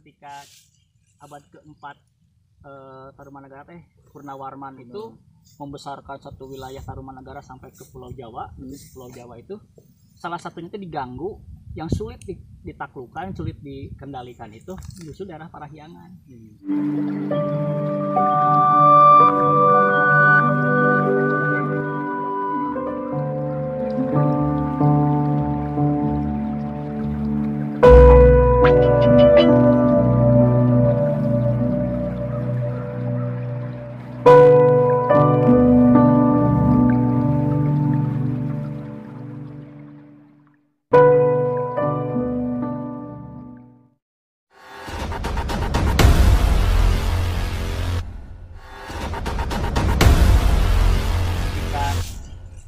ketika abad keempat Tarumanagara Purnawarman itu membesarkan satu wilayah Tarumanagara sampai ke Pulau Jawa. Pulau Jawa itu salah satunya itu diganggu, yang sulit ditaklukkan, sulit dikendalikan itu justru daerah Parahyangan.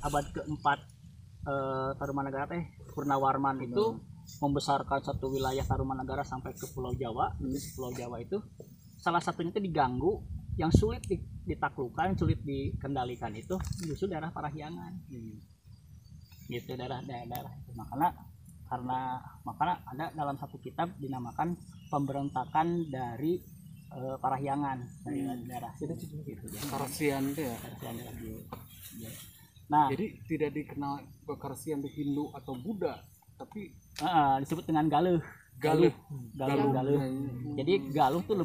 Abad keempat Tarumanagara Purnawarman itu membesarkan satu wilayah Tarumanagara sampai ke Pulau Jawa. Pulau Jawa itu salah satunya itu diganggu, yang sulit ditaklukkan, sulit dikendalikan itu justru daerah Parahyangan. Gitu, daerah itu. Makanya ada dalam satu kitab dinamakan pemberontakan dari Parahyangan, dari daerah situ gitu. Karasian itu ya. Nah, jadi tidak dikenal Karasian itu Hindu atau Buddha, tapi disebut dengan Galuh. Galuh. Jadi Galuh tuh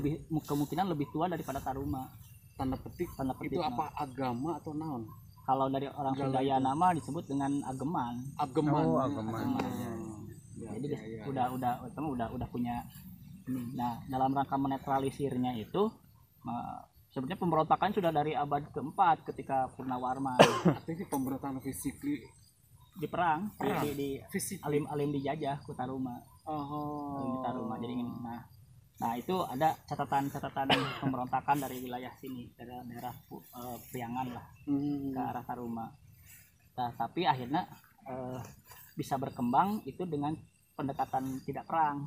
kemungkinan lebih tua daripada Taruma. Tanda petik itu apa, agama atau naon? Kalau dari orang Sundaya nama disebut dengan Ageman. Ageman. Jadi udah punya ini. Nah, dalam rangka menetralisirnya itu sebenarnya pemberontakan sudah dari abad keempat ketika Purnawarman. Artinya pemberontakan fisik di perang. Di alim dijajah ku Taruma. Di Taruma. Jadi nah itu ada catatan pemberontakan dari wilayah sini, daerah Priangan lah, ke arah Taruma. Nah, tapi akhirnya bisa berkembang itu dengan pendekatan tidak perang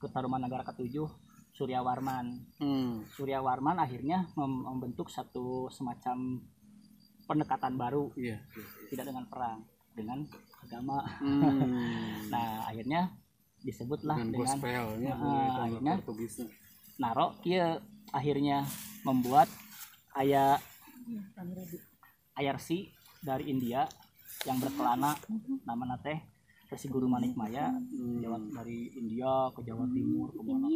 ke Tarumanagara ke-7 Suryawarman. Suryawarman akhirnya membentuk satu semacam pendekatan baru, tidak dengan perang, dengan agama. Nah, akhirnya disebutlah dengan akhirnya Narok kia akhirnya membuat IRC dari India yang berkelana namanya teh Resi Guru Manikmaya, dari India ke Jawa Timur ke mana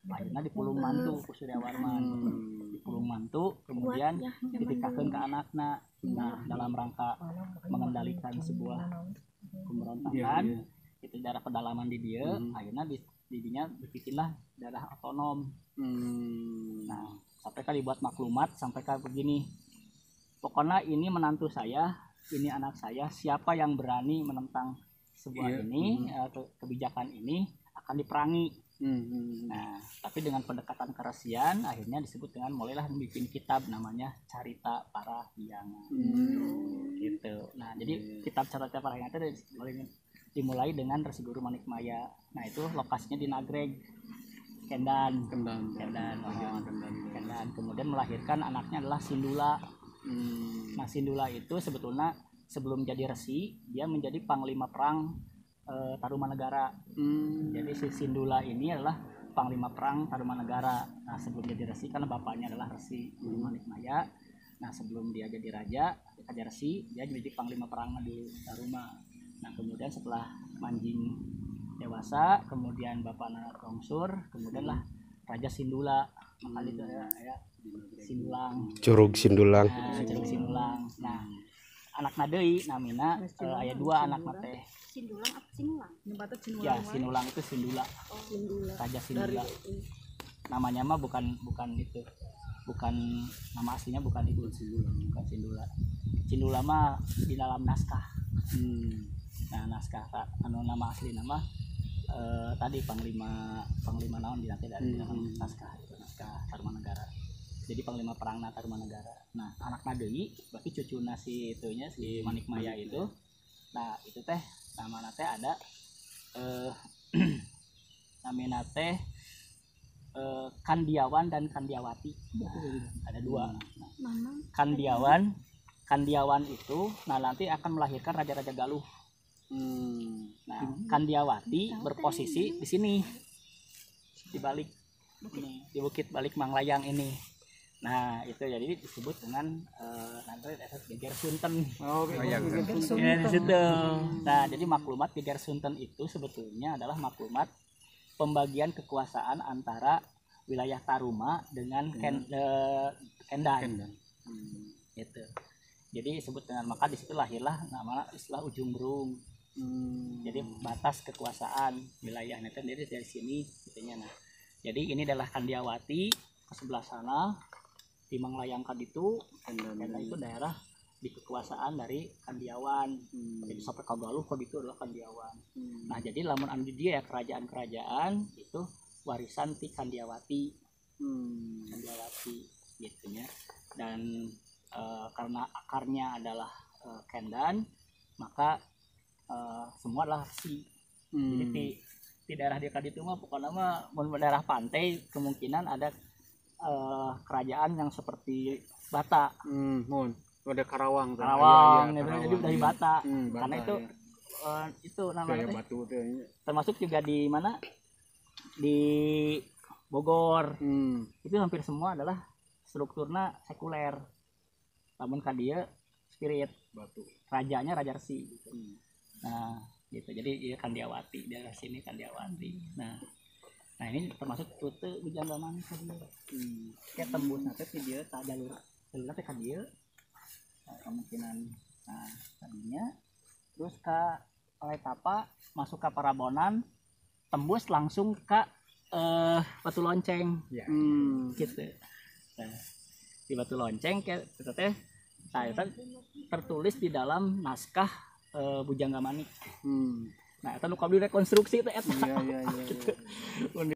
akhirnya di Pulung Mantu ke Suryawarman. Di Pulung Mantu kemudian ditikahkan ke anaknya. Nah, dalam rangka mengendalikan sebuah pemberontakan itu daerah pedalaman di dia, akhirnya didinya dibikinlah daerah otonom. Nah, sampai kan dibuat maklumat, sampai kan begini, pokoknya ini menantu saya, ini anak saya, siapa yang berani menentang sebuah kebijakan ini akan diperangi. Nah, tapi dengan pendekatan kerasian akhirnya disebut dengan mulailah bikin kitab namanya Carita Parahyangan. Gitu. Nah, jadi kitab Carita Parahyangan itu dimulai dengan Resi Guru Manikmaya. Nah, itu lokasinya di Nagreg, Kendan. Kemudian melahirkan anaknya adalah Sindula. Nah, Sindula itu sebetulnya sebelum jadi resi dia menjadi panglima perang Tarumanagara. Jadi si Sindula ini adalah panglima perang Tarumanagara. Nah, sebelum jadi resi karena bapaknya adalah Resi Manikmaya. Nah, sebelum dia jadi raja resi, dia menjadi panglima perang di Taruma. Nah, kemudian setelah Manjing dewasa, kemudian bapaknya Rongsur, kemudianlah Raja Sindula. Makanya itu ya Sindulang. Curug Sindulang. Curug Sindulang. Nah, anak nadei namina aya dua anak teh. Sindulang apa Sinulang? Ya, Sinulang itu Sindula. Raja Sindula. Namanya mah bukan itu. Bukan nama aslinya, bukan itu. Bukan Sindula. Sindula mah di dalam naskah. Nah, naskah nama asli nama tadi panglima naon di nanti dari naskah Tarumanagara. Jadi panglima perang Tarumanagara. Nah, anak nadei berarti cucu si Manikmaya itu. Nah, itu teh namanya teh ada namanya teh Kandiawan dan Kandiawati. Ada dua. Kandiawan itu nanti akan melahirkan raja-raja Galuh. Nah, Kandiawati berposisi di sini. di balik ini, di Bukit Balik Manglayang ini. Nah itu jadi disebut dengan nanti Geger Sunten. Oh, iya, Ya, di situ. Nah jadi maklumat Geger Sunten itu sebetulnya adalah maklumat pembagian kekuasaan antara wilayah Taruma dengan Kendan. Gitu. Jadi disebut dengan, maka di situ lahirlah nama istilah Ujung Berung. Jadi batas kekuasaan wilayahnya kan dari sini gitunya. Nah jadi ini adalah Kandiawati ke sebelah sana di Manglayangkan itu, karena itu daerah di kekuasaan dari Kandiawan. Jadi sampai Kagaluh kok gitu adalah Kandiawan. Nah jadi lamun anu dia ya kerajaan-kerajaan itu warisan ti Kandiawati. Kandiawati gitunya. Dan karena akarnya adalah Kendan, maka semua adalah si. Jadi di daerah dekat itu mah pokoknya mah daerah pantai kemungkinan ada kerajaan yang seperti Bata, ada Karawang, gitu. Jadi dari Bata, karena Bata, itu namanya ya, Batu tuh. termasuk juga di mana di Bogor. Itu hampir semua adalah strukturnya sekuler, namun dia spirit Batu. rajanya Raja Resi gitu. Nah gitu, jadi iya Kandiawati, daerah sini Kandiawati. Nah ini termasuk rute Bujangga Manik tadi. Kayak tembus nanti dia tak jalur teh ka dieu. Kemungkinan tadinya terus ke Paletapa masuk ke Parabonan, tembus langsung ke Batu Lonceng. Ya. Gitu. Nah, di Batu Lonceng kayak teh tertulis di dalam naskah Bujangga Manik. Nah, itu nu direkonstruksi itu eta. Iya. Mun